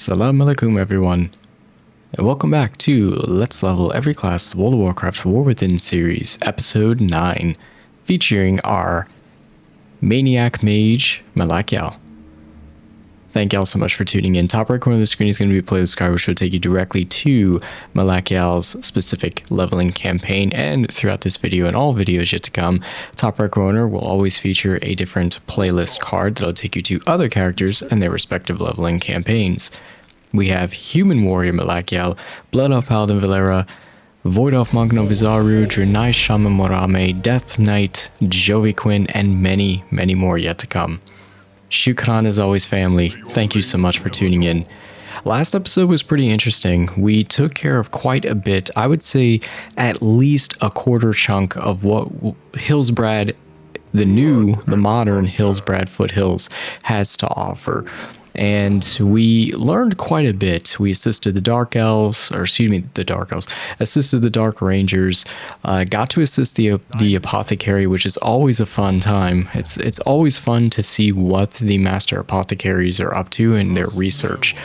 Assalamu alaikum everyone, and welcome back to Let's Level Every Class World of Warcraft War Within series, episode 9, featuring our Maniac Mage, Malakiel. Thank y'all so much for tuning in. Top right corner of the screen is going to be a playlist card which will take you directly to Malakiel's specific leveling campaign, and throughout this video and all videos yet to come, top right corner will always feature a different playlist card that will take you to other characters and their respective leveling campaigns. We have Human Warrior Malakiel, Blood Elf Paladin Valera, Void Elf Monk Novizaru, Draenei Shaman Morame, Death Knight, Joviquin, and many, many more yet to come. Shukran as always, family. Thank you so much for tuning in. Last episode was pretty interesting. We took care of quite a bit. I would say at least a quarter chunk of what Hillsbrad, the modern Hillsbrad Foothills, has to offer. And we learned quite a bit. We assisted the Dark Elves, assisted the Dark Rangers, got to assist the Apothecary, which is always a fun time. It's always fun to see what the Master Apothecaries are up to in their research,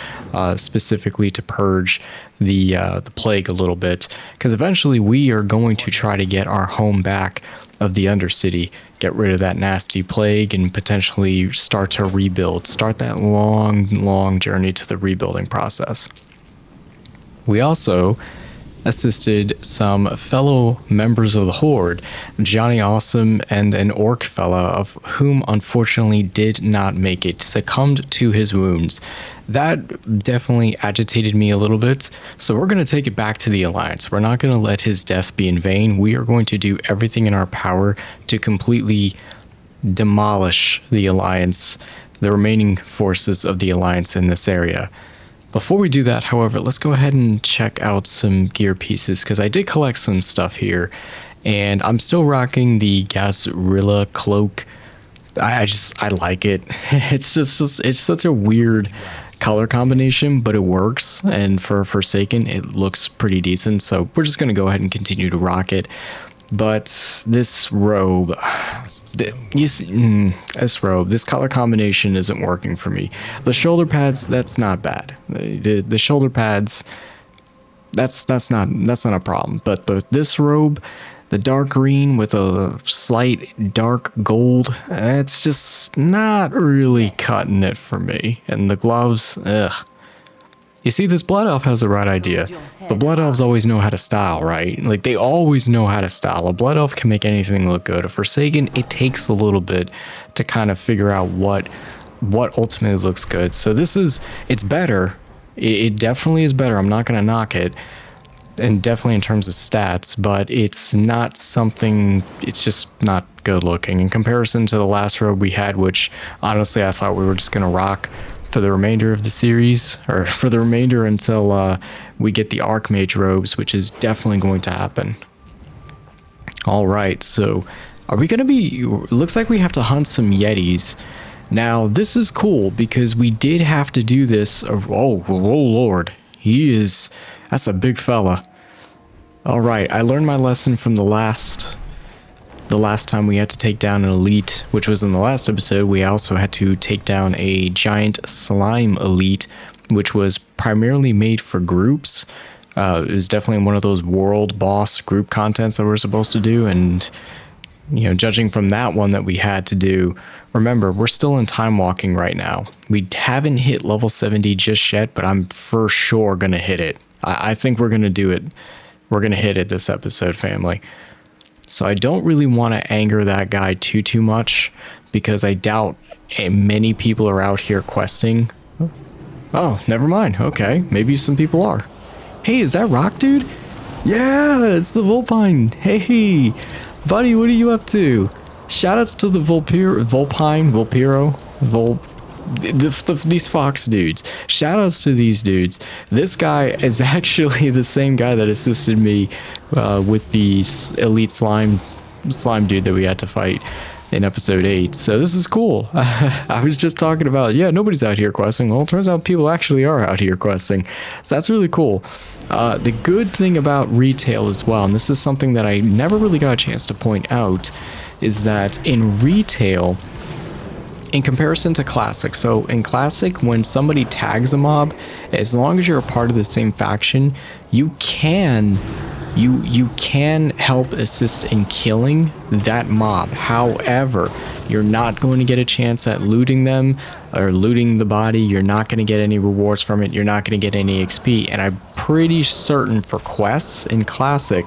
specifically to purge the plague a little bit, because eventually we are going to try to get our home back of the Undercity, get rid of that nasty plague, and potentially start to rebuild, start that long journey to the rebuilding process. We also assisted some fellow members of the Horde, Johnny Awesome and an orc fella, of whom unfortunately did not make it, succumbed to his wounds. That definitely agitated me a little bit, so we're going to take it back to the Alliance. We're not going to let his death be in vain. We are going to do everything in our power to completely demolish the Alliance, the remaining forces of the Alliance in this area. Before we do that, however, let's go ahead and check out some gear pieces, because I did collect some stuff here, and I'm still rocking the Gazrilla cloak. I like it. It's such a weird color combination, but it works, and for Forsaken it looks pretty decent, so we're just gonna go ahead and continue to rock it. But this robe, this color combination isn't working for me. The shoulder pads, that's not bad. The shoulder pads, that's not a problem. But this robe, the dark green with a slight dark gold, it's just not really cutting it for me. And the gloves, ugh. You see, this Blood Elf has the right idea. The Blood Elves always know how to style, right? Like, they always know how to style. A Blood Elf can make anything look good. A Forsaken, it takes a little bit to kind of figure out what ultimately looks good. So it's better. It definitely is better. I'm not going to knock it. And definitely in terms of stats, but it's not something, it's just not good looking in comparison to the last robe we had, which honestly I thought we were just going to rock for the remainder of the series, or for the remainder until we get the Archmage robes, which is definitely going to happen. Alright, so are we going to be, looks like we have to hunt some Yetis. Now this is cool because we did have to do this, oh lord, that's a big fella. Alright, I learned my lesson from the last time we had to take down an elite, which was in the last episode. We also had to take down a giant slime elite, which was primarily made for groups. It was definitely one of those world boss group contents that we're supposed to do, and judging from that one that we had to do, remember, we're still in time walking right now. We haven't hit level 70 just yet, but I'm for sure gonna hit it. I think we're gonna do it. We're gonna hit it this episode, family. So I don't really want to anger that guy too much, because I doubt many people are out here questing. Oh, never mind. Okay, maybe some people are. Hey, is that Rock Dude? Yeah, it's the Vulpine. Hey, buddy, what are you up to? Shoutouts to the these fox dudes. Shoutouts to these dudes. This guy is actually the same guy that assisted me with the elite slime dude that we had to fight in episode 8. So this is cool. I was just talking about, yeah, nobody's out here questing. Well, it turns out people actually are out here questing. So that's really cool. The good thing about retail as well, and this is something that I never really got a chance to point out, is that in retail, in comparison to Classic. So in Classic, when somebody tags a mob, as long as you're a part of the same faction, you can help assist in killing that mob. However, you're not going to get a chance at looting them or looting the body. You're not going to get any rewards from it. You're not going to get any XP. And I'm pretty certain for quests in Classic,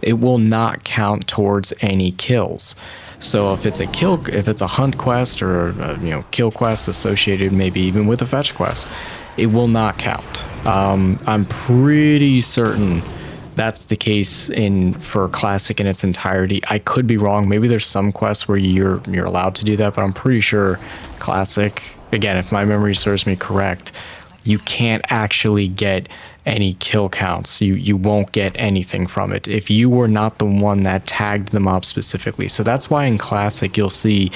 it will not count towards any kills. So if it's a hunt quest or a, kill quest associated maybe even with a fetch quest, it will not count. I'm pretty certain that's the case for Classic in its entirety. I could be wrong. Maybe there's some quests where you're allowed to do that, but I'm pretty sure Classic, again, if my memory serves me correct, you can't actually get any kill counts. You won't get anything from it if you were not the one that tagged the mob specifically. So that's why in Classic you'll see,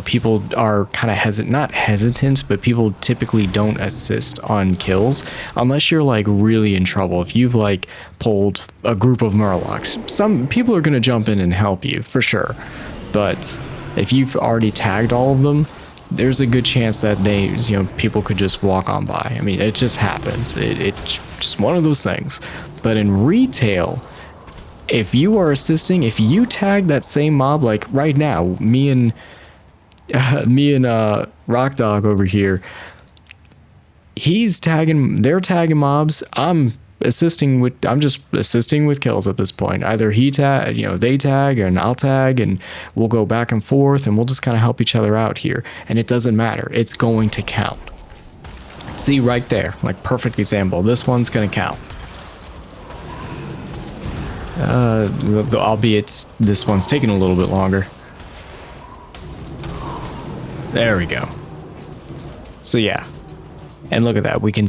people are kind of not hesitant, but people typically don't assist on kills unless you're like really in trouble. If you've like pulled a group of Murlocs, some people are going to jump in and help you for sure. But if you've already tagged all of them, there's a good chance that people could just walk on by. I mean, it just happens. It's just one of those things. But in retail, if you are assisting, if you tag that same mob, like right now, me and Rock Dog over here, they're tagging mobs. I'm just assisting with kills at this point. Either they tag and I'll tag, and we'll go back and forth and we'll just kind of help each other out here. And it doesn't matter. It's going to count. See right there, like perfect example. This one's going to count. Albeit this one's taking a little bit longer. There we go. So yeah. And look at that, we can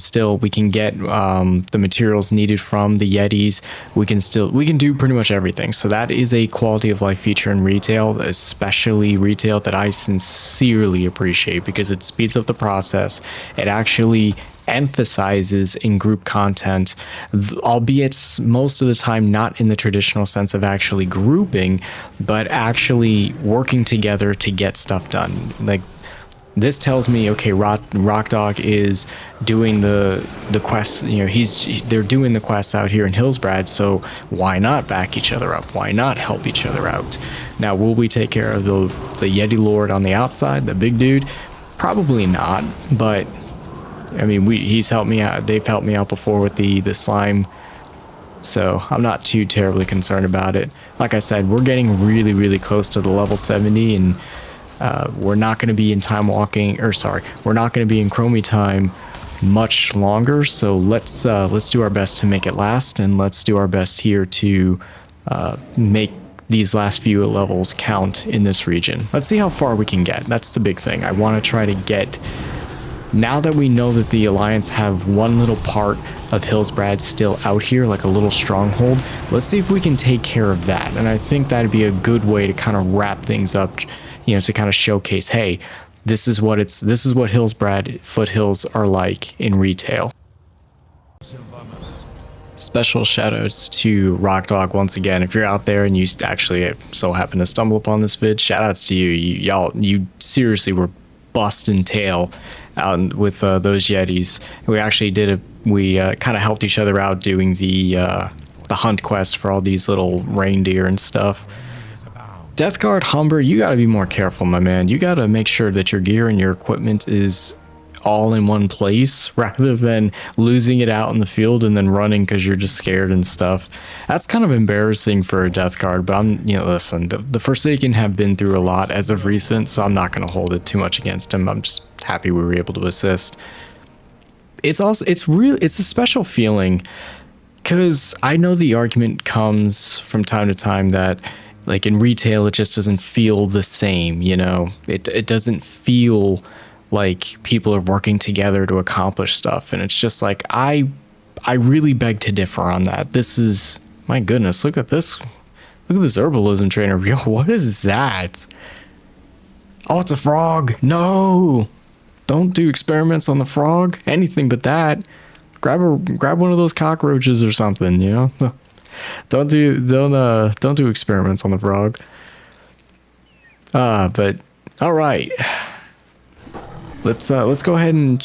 get the materials needed from the Yetis. We can do pretty much everything. So that is a quality of life feature in retail, especially retail, that I sincerely appreciate because it speeds up the process. It actually emphasizes in group content, albeit most of the time not in the traditional sense of actually grouping, but actually working together to get stuff done. Like, this tells me, okay, Rock Dog is doing the quests, they're doing the quests out here in Hillsbrad, so why not back each other up? Why not help each other out? Now, will we take care of the Yeti Lord on the outside, the big dude? Probably not, but I mean, he's helped me out. They've helped me out before with the slime, so I'm not too terribly concerned about it. Like I said, we're getting really, really close to the level 70, and we're not going to be in we're not going to be in Chromie time much longer. So let's do our best to make it last, and let's do our best here to make these last few levels count in this region. Let's see how far we can get. That's the big thing. I want to try to get, now that we know that the Alliance have one little part of Hillsbrad still out here, like a little stronghold, let's see if we can take care of that. And I think that'd be a good way to kind of wrap things up, to kind of showcase, hey, this is what Hillsbrad foothills are like in retail. Special shoutouts to Rock Dog once again. If you're out there and you actually so happen to stumble upon this vid, shoutouts to you. You seriously were busting tail out with those Yetis. We actually kind of helped each other out doing the hunt quest for all these little reindeer and stuff. Deathguard Humber, you gotta be more careful, my man. You gotta make sure that your gear and your equipment is all in one place rather than losing it out in the field and then running because you're just scared and stuff. That's kind of embarrassing for a Deathguard, but listen, the Forsaken have been through a lot as of recent, so I'm not gonna hold it too much against him. I'm just happy we were able to assist. It's a special feeling because I know the argument comes from time to time that, like, in retail, it just doesn't feel the same, It doesn't feel like people are working together to accomplish stuff, and it's just like, I really beg to differ on that. This is, my goodness, look at this herbalism trainer. Yo, what is that? Oh, it's a frog. No, don't do experiments on the frog. Anything but that. Grab one of those cockroaches or something, Don't do experiments on the frog. But all right. let's go ahead and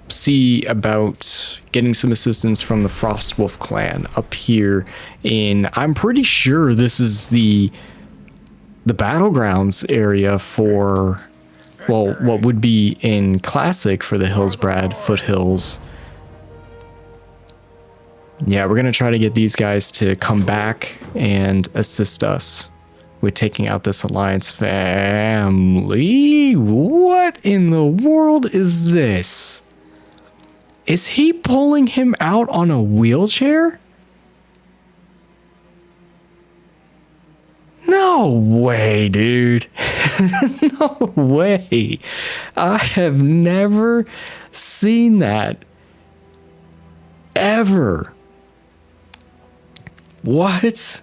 see about getting some assistance from the Frostwolf clan up here in, I'm pretty sure this is the battlegrounds area for, well, what would be in Classic for the Hillsbrad foothills. Yeah, we're gonna try to get these guys to come back and assist us with taking out this Alliance family. What in the world is this? Is he pulling him out on a wheelchair? No way, dude. No way. I have never seen that. Ever. What?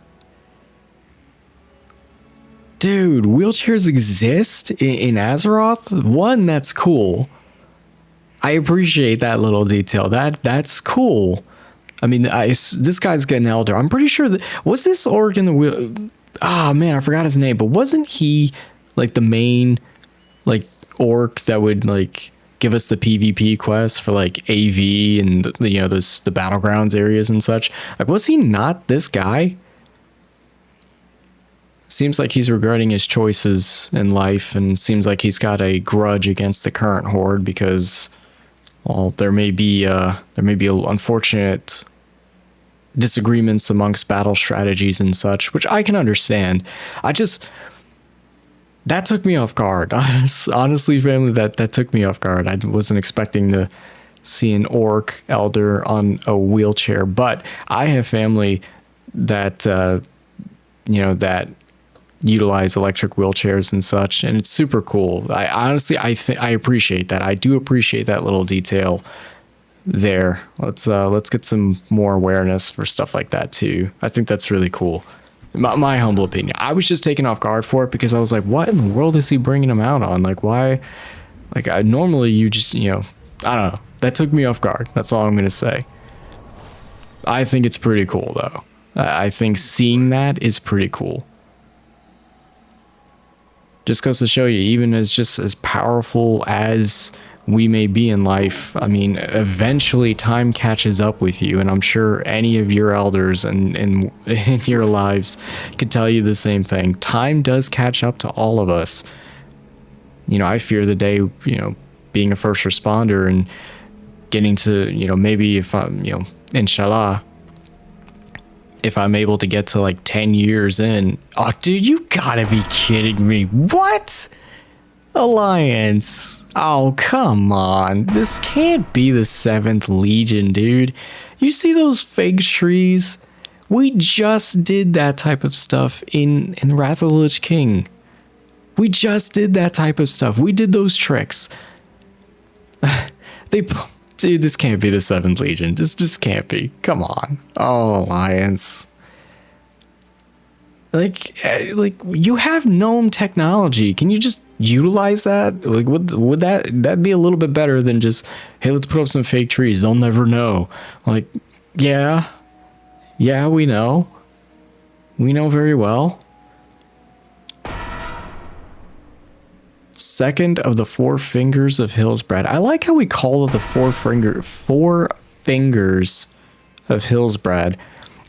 Dude, wheelchairs exist in Azeroth? One, that's cool. I appreciate that little detail. That's cool. I mean, this guy's getting elder. I'm pretty sure that, was this orc in the wheel? Ah, man, I forgot his name, but wasn't he like the main like orc that would like give us the PvP quests for like AV and the battlegrounds areas and such? Like, was he not this guy? Seems like he's regretting his choices in life, and seems like he's got a grudge against the current horde because, well, there may be unfortunate disagreements amongst battle strategies and such, which I can understand. That took me off guard. Honestly, family, that took me off guard. I wasn't expecting to see an orc elder on a wheelchair, but I have family that that utilize electric wheelchairs and such, and it's super cool. I appreciate that. I do appreciate that little detail there. Let's get some more awareness for stuff like that too. I think that's really cool. My humble opinion. I was just taken off guard for it because I was like, what in the world is he bringing him out on? Like, why? Like, normally you just, I don't know. That took me off guard. That's all I'm going to say. I think it's pretty cool though. I think seeing that is pretty cool. Just goes to show you, even as powerful as we may be in life, I mean, eventually time catches up with you, and I'm sure any of your elders and in your lives could tell you the same thing. Time does catch up to all of us. I fear the day, being a first responder and getting to, maybe if I'm, inshallah, if I'm able to get to like 10 years in. Oh, dude, you gotta be kidding me. What? Alliance. Oh, come on. This can't be the 7th Legion, dude. You see those fig trees? We just did that type of stuff in Wrath of the Lich King. We just did that type of stuff. We did those tricks. Dude, this can't be the 7th Legion. Just can't be. Come on. Oh, Alliance. Like you have gnome technology. Can you just utilize that? Like, would that be a little bit better than just, hey, let's put up some fake trees. They'll never know. Like, yeah, we know. We know very well. Second of the 4 fingers of Hillsbrad. I like how we call it the 4 fingers of Hillsbrad.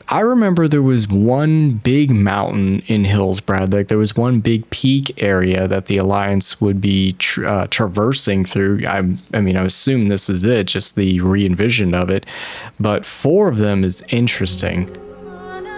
I remember there was one big mountain in Hillsbrad. Like, there was one big peak area that the Alliance would be traversing through. I mean, I assume this is it, just the re-envision of it. But 4 of them is interesting.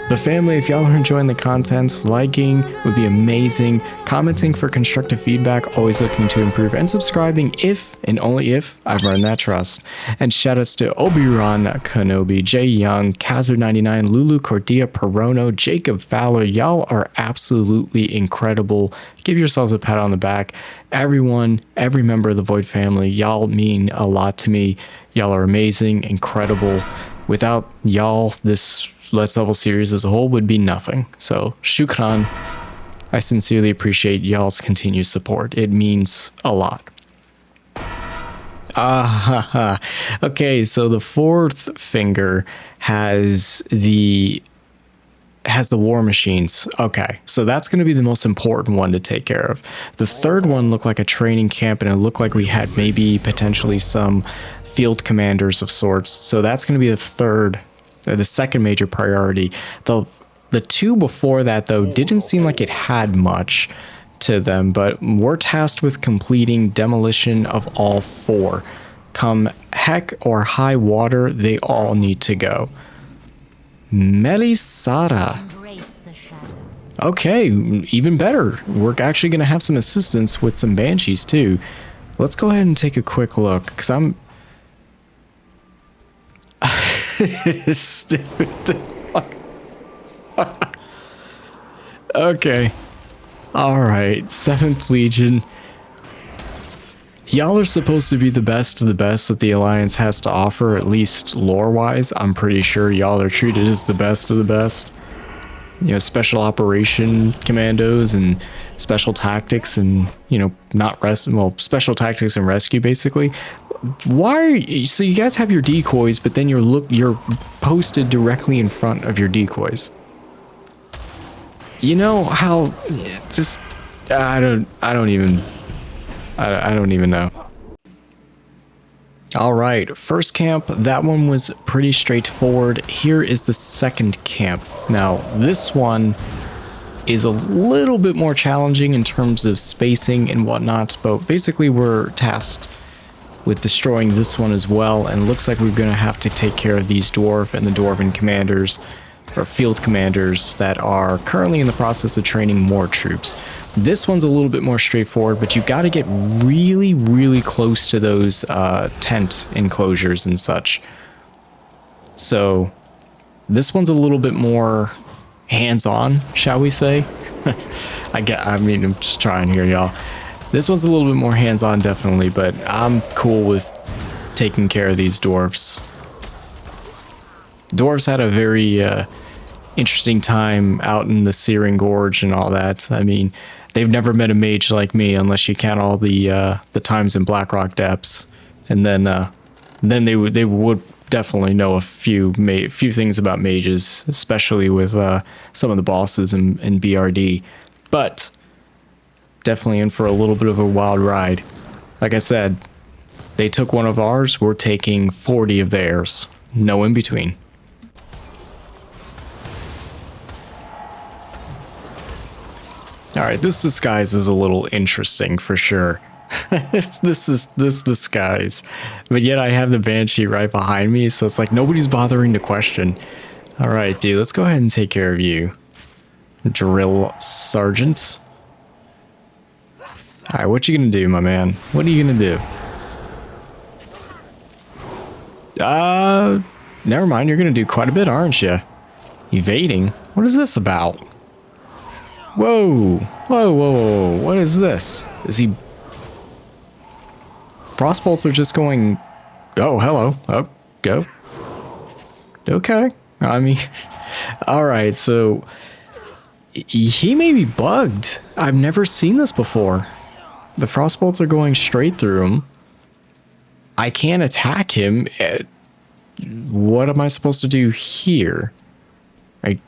But family, if y'all are enjoying the content, liking would be amazing. Commenting for constructive feedback, always looking to improve. And subscribing if and only if I've earned that trust. And shoutouts to Obi-Wan Kenobi, Jay Young, Kazoo99, Lulu Cordia Perono, Jacob Fowler. Y'all are absolutely incredible. Give yourselves a pat on the back. Everyone, every member of the Void family, y'all mean a lot to me. Y'all are amazing, incredible. Without y'all, this Let's Level series as a whole would be nothing. So, shukran. I sincerely appreciate y'all's continued support. It means a lot. Okay, so the 4th finger has the has the war machines. Okay, so that's going to be the most important one to take care of. The third one looked like a training camp, and it looked like we had maybe potentially some field commanders of sorts. So that's going to be the third, or the second major priority. The two before that, though, didn't seem like it had much to them, but we're tasked with completing demolition of all four. Come heck or high water, they all need to go. Melisara. Okay, even better. We're actually going to have some assistance with some banshees too. Let's go ahead and take a quick look, because I'm... Stupid. Okay. Alright, 7th Legion. Y'all are supposed to be the best of the best that the Alliance has to offer, at least lore-wise. I'm pretty sure y'all are treated as the best of the best. You know, special operation commandos and special tactics and, you know, special tactics and rescue, basically. Why are you, so you guys have your decoys, but then you're posted directly in front of your decoys. You know how, just, I don't even know. All right, first camp, that one was pretty straightforward. Here is the second camp. Now, this one is a little bit more challenging in terms of spacing and whatnot, but basically we're tasked with destroying this one as well, and looks like we're going to have to take care of these dwarf and the dwarven commanders, or field commanders, that are currently in the process of training more troops. This one's a little bit more straightforward, but you got to get really, really close to those tent enclosures and such. So this one's a little bit more hands-on, shall we say? I mean, I'm just trying here, y'all. This one's a little bit more hands-on, definitely, but I'm cool with taking care of these dwarfs. Dwarves had a very interesting time out in the Searing Gorge and all that. I mean, they've never met a mage like me, unless you count all the times in Blackrock Depths, and then they would definitely know a few things about mages, especially with some of the bosses in BRD. But definitely in for a little bit of a wild ride. Like I said, they took one of ours, we're taking 40 of theirs. No in between. Alright, this disguise is a little interesting for sure. this disguise. But yet I have the Banshee right behind me, so it's like nobody's bothering to question. Alright, dude, let's go ahead and take care of you. Drill Sergeant. Alright, what you gonna do, my man? What are you gonna do? Never mind, you're gonna do quite a bit, aren't you? Evading? What is this about? Whoa! Whoa, whoa, whoa, what is this? Is he... Frostbolts are just going... Oh, hello. Oh, go. Okay. I mean... Alright, so... He may be bugged. I've never seen this before. The frostbolts are going straight through him. I can't attack him. What am I supposed to do here? I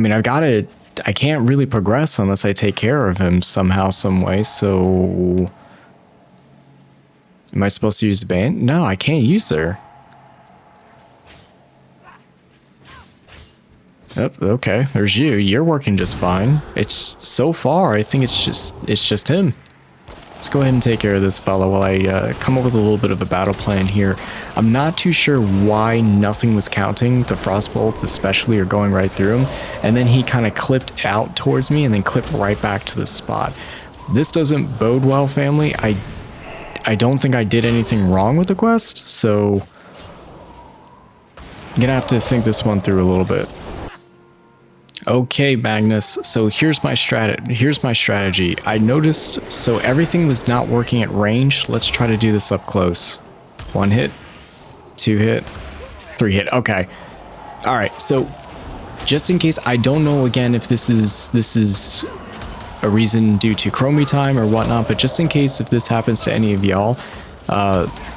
mean, I've got to... I can't really progress unless I take care of him somehow, some way, so... Am I supposed to use the band? No, I can't use her. Oh, okay, there's you. You're working just fine. It's so far, I think it's just him. Let's go ahead and take care of this fella while I come up with a little bit of a battle plan here. I'm not too sure why nothing was counting. The frostbolts especially are going right through him. And then he kind of clipped out towards me and then clipped right back to the spot. This doesn't bode well, family. I don't think I did anything wrong with the quest, so I'm gonna have to think this one through a little bit. Okay, Magnus, so here's my strategy. I noticed, so everything was not working at range. Let's try to do this up close. 1 hit, 2 hit, 3 hit. Okay. All right, so just in case, I don't know again if this is a reason due to Chromie time or whatnot, but just in case if this happens to any of y'all,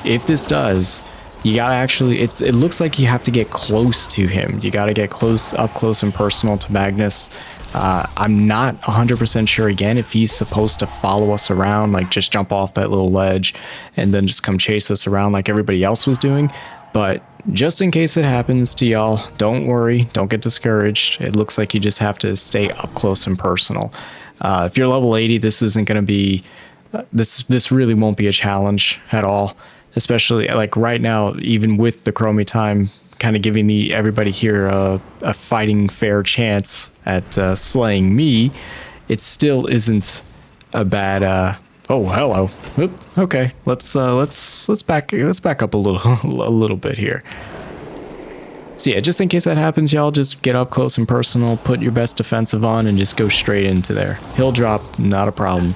if this does, You gotta actually, it looks like you have to get close to him. You gotta get up close and personal to Magnus. I'm not 100% sure again if he's supposed to follow us around, like just jump off that little ledge and then just come chase us around like everybody else was doing. But just in case it happens to y'all, don't worry, don't get discouraged. It looks like you just have to stay up close and personal. If you're level 80, this isn't going to be, this really won't be a challenge at all. Especially like right now, even with the Chromie time kind of giving everybody here a fighting fair chance at slaying me, it still isn't a bad. Oh, hello. Oop, okay, let's back up a little bit here. So yeah, just in case that happens, y'all just get up close and personal, put your best defensive on, and just go straight into there. Hill drop, not a problem.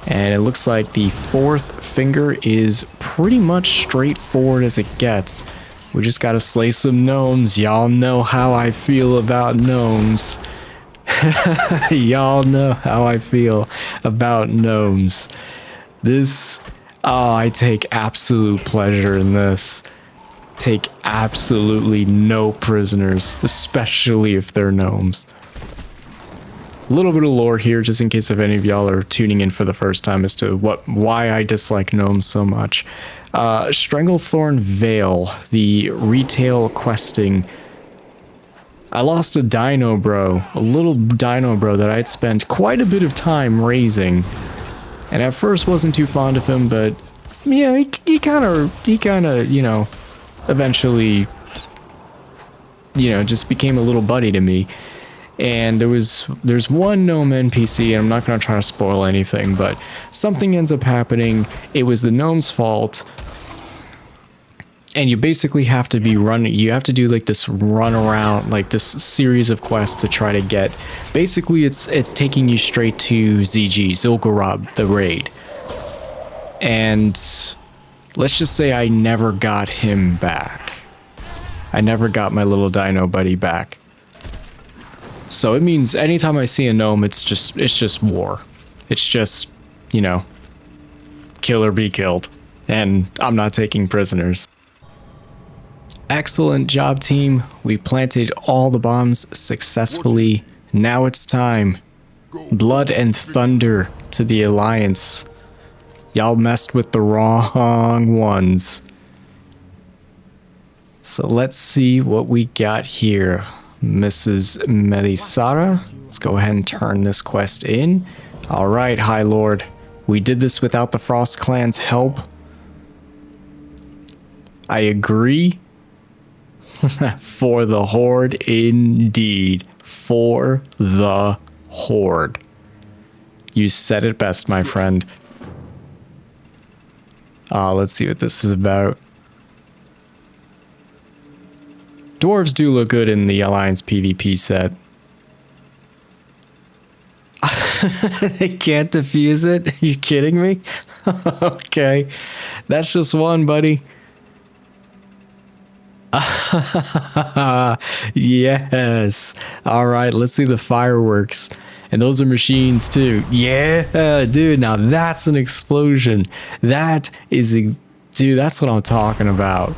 And it looks like the fourth finger is pretty much straightforward as it gets. We just gotta slay some gnomes. Y'all know how I feel about gnomes. Y'all know how I feel about gnomes. This, oh, I take absolute pleasure in this. Take absolutely no prisoners, especially if they're gnomes. A little bit of lore here, just in case if any of y'all are tuning in for the first time as to why I dislike gnomes so much. Stranglethorn Vale, the retail questing. I lost a dino bro, a little dino bro that I'd spent quite a bit of time raising. And at first wasn't too fond of him, but yeah, he kind of, you know, eventually, you know, just became a little buddy to me. And there's one gnome NPC, and I'm not going to try to spoil anything, but something ends up happening. It was the gnome's fault. And you basically have to be running, you have to do like this run around, like this series of quests to try to get, basically it's taking you straight to ZG, Zul'Gurub, the raid. And let's just say I never got him back. I never got my little dino buddy back. So it means anytime I see a gnome, it's just war. It's just, you know, kill or be killed. And I'm not taking prisoners. Excellent job, team. We planted all the bombs successfully. Now it's time. Blood and thunder to the Alliance. Y'all messed with the wrong ones. So let's see what we got here. Mrs. Melisara. Let's go ahead and turn this quest in. Alright, High Lord. We did this without the Frost Clan's help. I agree. For the Horde, indeed. For the Horde. You said it best, my friend. Let's see what this is about. Dwarves do look good in the Alliance PvP set. They can't defuse it? Are you kidding me? Okay. That's just one, buddy. Yes. All right, let's see the fireworks. And those are machines too. Yeah, dude, now that's an explosion. That is, dude, that's what I'm talking about.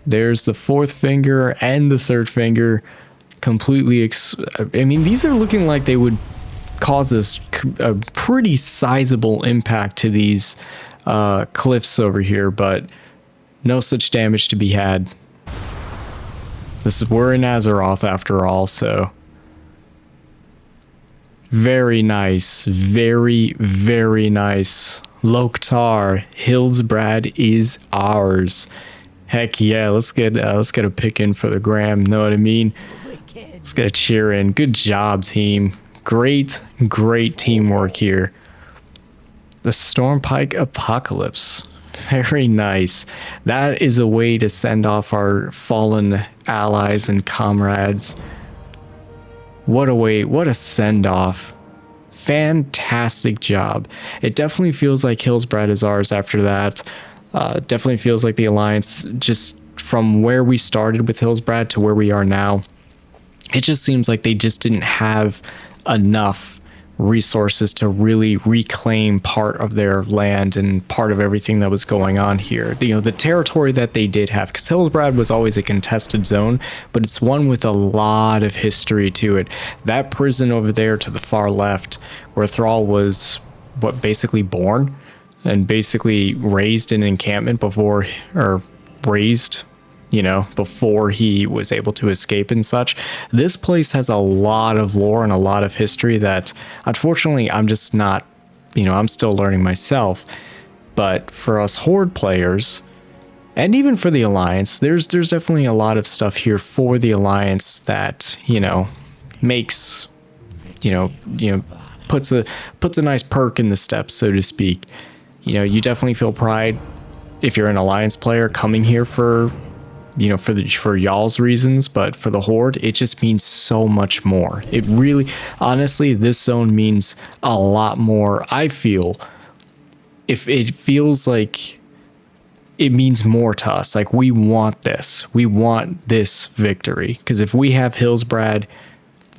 There's the fourth finger and the third finger completely. I mean, these are looking like they would cause us a pretty sizable impact to these cliffs over here, but no such damage to be had. We're in Azeroth after all, so very nice, very, very nice. Loktar, Hillsbrad is ours. Heck yeah, let's get a pick in for the gram, know what I mean? Let's get a cheer in. Good job, team. Great teamwork here. The Stormpike Apocalypse. Very nice. That is a way to send off our fallen allies and comrades. What a way, what a send off. Fantastic job. It definitely feels like Hillsbrad is ours after that. Definitely feels like the Alliance, just from where we started with Hillsbrad to where we are now, it just seems like they just didn't have enough resources to really reclaim part of their land and part of everything that was going on here. You know, the territory that they did have, because Hillsbrad was always a contested zone, but it's one with a lot of history to it. That prison over there to the far left, where Thrall was basically born and basically raised in an encampment before, or raised, you know, before he was able to escape and such. This place has a lot of lore and a lot of history that unfortunately I'm just not, you know, I'm still learning myself. But for us Horde players, and even for the Alliance, there's definitely a lot of stuff here for the Alliance that, you know, makes, you know, puts a nice perk in the step, so to speak. You know, you definitely feel pride if you're an Alliance player coming here for, you know, for y'all's reasons, but for the Horde, it just means so much more. It really, honestly, this zone means a lot more. I feel, if it feels like it means more to us, like we want this victory, because if we have Hillsbrad,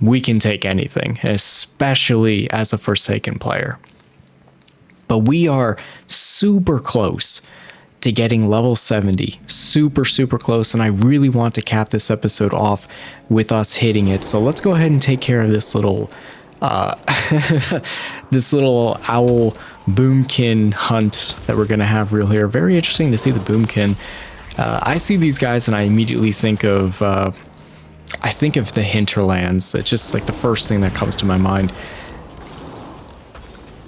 we can take anything, especially as a Forsaken player. But we are super close to getting level 70, super close, and I really want to cap this episode off with us hitting it. So let's go ahead and take care of this little this little owl boomkin hunt that we're gonna have real here. Very interesting to see the boomkin. I see these guys and I immediately think of the hinterlands. It's just like the first thing that comes to my mind.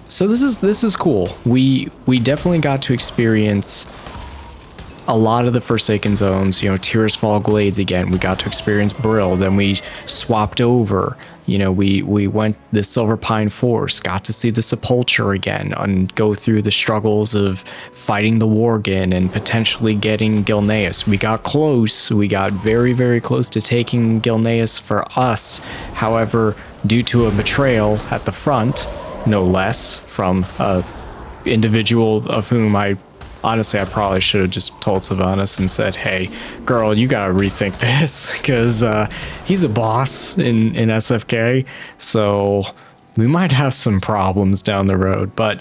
So this is cool. We definitely got to experience a lot of the Forsaken zones, you know, Tirisfall Glades again. We got to experience Brill. Then we swapped over. You know, we went the Silver Pine Forest, got to see the Sepulture again, and go through the struggles of fighting the Worgen and potentially getting Gilneas. We got close. We got very close to taking Gilneas for us. However, due to a betrayal at the front, no less, from a individual of whom honestly, I probably should have just told Sylvanas and said, hey, girl, you gotta rethink this, because he's a boss in SFK, so we might have some problems down the road. But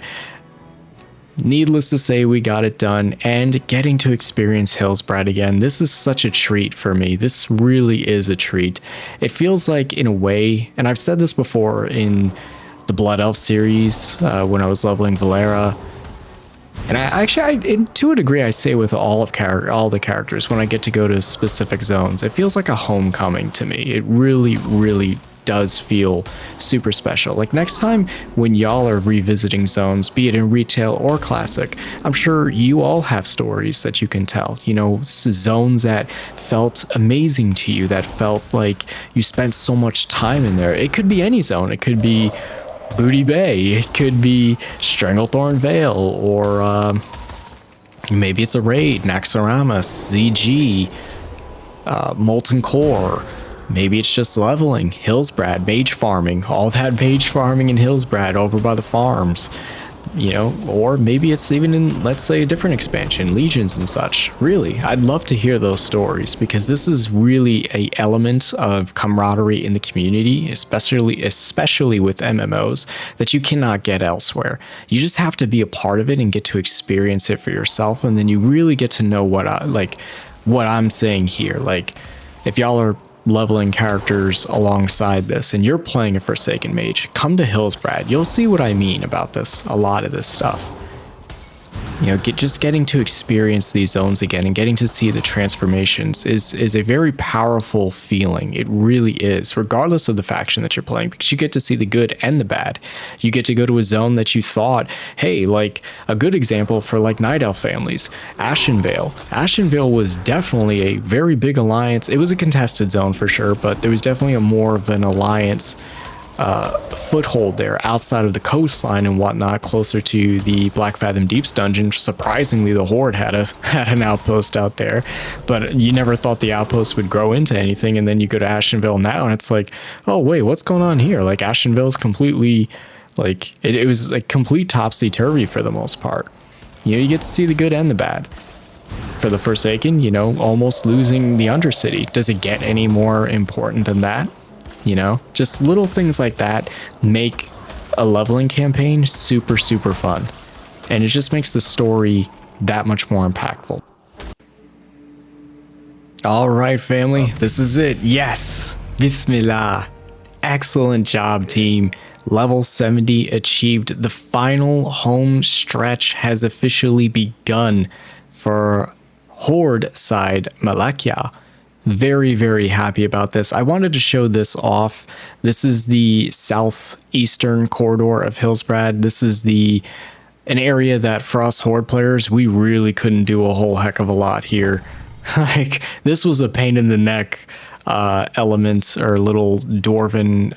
needless to say, we got it done, and getting to experience Hillsbrad again, this is such a treat for me. This really is a treat. It feels like, in a way, and I've said this before in the Blood Elf series, when I was leveling Valera, and I to a degree, I say with all the characters, when I get to go to specific zones, it feels like a homecoming to me. It really does feel super special. Like next time when y'all are revisiting zones, be it in retail or classic, I'm sure you all have stories that you can tell. You know, zones that felt amazing to you, that felt like you spent so much time in there. It could be any zone. It could be Booty Bay, it could be Stranglethorn Vale, or maybe it's a raid, Naxxramas, ZG, Molten Core, maybe it's just leveling, Hillsbrad, Mage farming, all that Mage farming in Hillsbrad over by the farms, you know, or maybe it's even in, let's say, a different expansion, Legions and such. Really, I'd love to hear those stories, because this is really a element of camaraderie in the community, especially with MMOs, that you cannot get elsewhere. You just have to be a part of it and get to experience it for yourself, and then you really get to know what I'm saying here. Like, if y'all are leveling characters alongside this and you're playing a Forsaken Mage, come to Hillsbrad. You'll see what I mean about this, a lot of this stuff. You know, just getting to experience these zones again and getting to see the transformations is a very powerful feeling. It really is, regardless of the faction that you're playing, because you get to see the good and the bad. You get to go to a zone that you thought, hey, like a good example for like Night Elf families, Ashenvale. Ashenvale was definitely a very big alliance. It was a contested zone for sure, but there was definitely a more of an alliance foothold there outside of the coastline and whatnot, closer to the Black Fathom Deeps dungeon. Surprisingly, the Horde had an outpost out there, but you never thought the outpost would grow into anything. And then you go to Ashenvale now and it's like, oh wait, what's going on here? Like Ashenvale's completely, like it was like complete topsy-turvy for the most part. You know, you get to see the good and the bad. For the Forsaken, you know, almost losing the Undercity. Does it get any more important than that? You know, just little things like that make a leveling campaign super, super fun. And it just makes the story that much more impactful. All right, family, this is it. Yes, Bismillah. Excellent job, team. Level 70 achieved. The final home stretch has officially begun for Horde side Malakia. Very, very happy about this. I wanted to show this off. This is the southeastern corridor of Hillsbrad. This is an area that for us Horde players, we really couldn't do a whole heck of a lot here. Like, this was a pain in the neck element, or little dwarven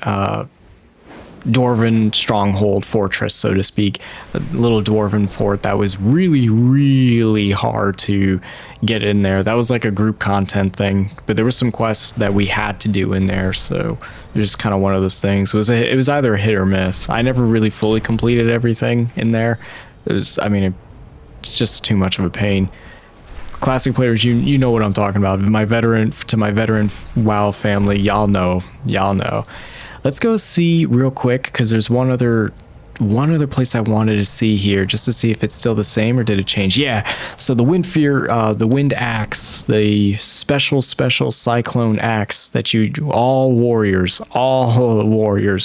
stronghold fortress, so to speak. A little dwarven fort that was really, really hard to get in there. That was like a group content thing, but there were some quests that we had to do in there, so it was just kind of one of those things. It was either a hit or miss. I never really fully completed everything in there. It's just too much of a pain. Classic players, you know what I'm talking about. My veteran WoW family, y'all know. Let's go see real quick, because there's one other place I wanted to see here, just to see if it's still the same or did it change. Yeah, so the the wind axe, the special cyclone axe that all warriors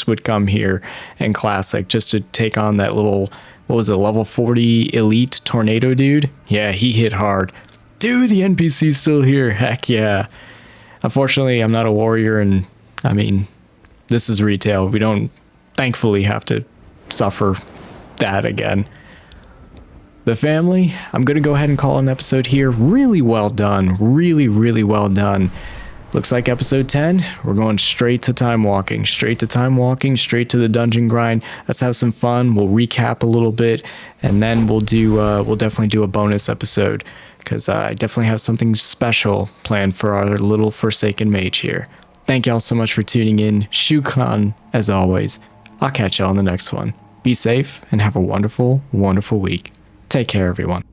would come here in classic just to take on that little, what was it, level 40 elite tornado dude. Yeah, he hit hard. Dude, the NPC's still here. Heck yeah. Unfortunately, I'm not a warrior, and I mean, this is retail. We don't, thankfully, have to suffer that again. The family, I'm going to go ahead and call an episode here. Really well done. Really, really well done. Looks like episode 10, we're going straight to time walking. Straight to the dungeon grind. Let's have some fun. We'll recap a little bit, and then we'll definitely do a bonus episode, because I definitely have something special planned for our little Forsaken Mage here. Thank y'all so much for tuning in. Shukran, as always. I'll catch y'all in the next one. Be safe and have a wonderful, wonderful week. Take care, everyone.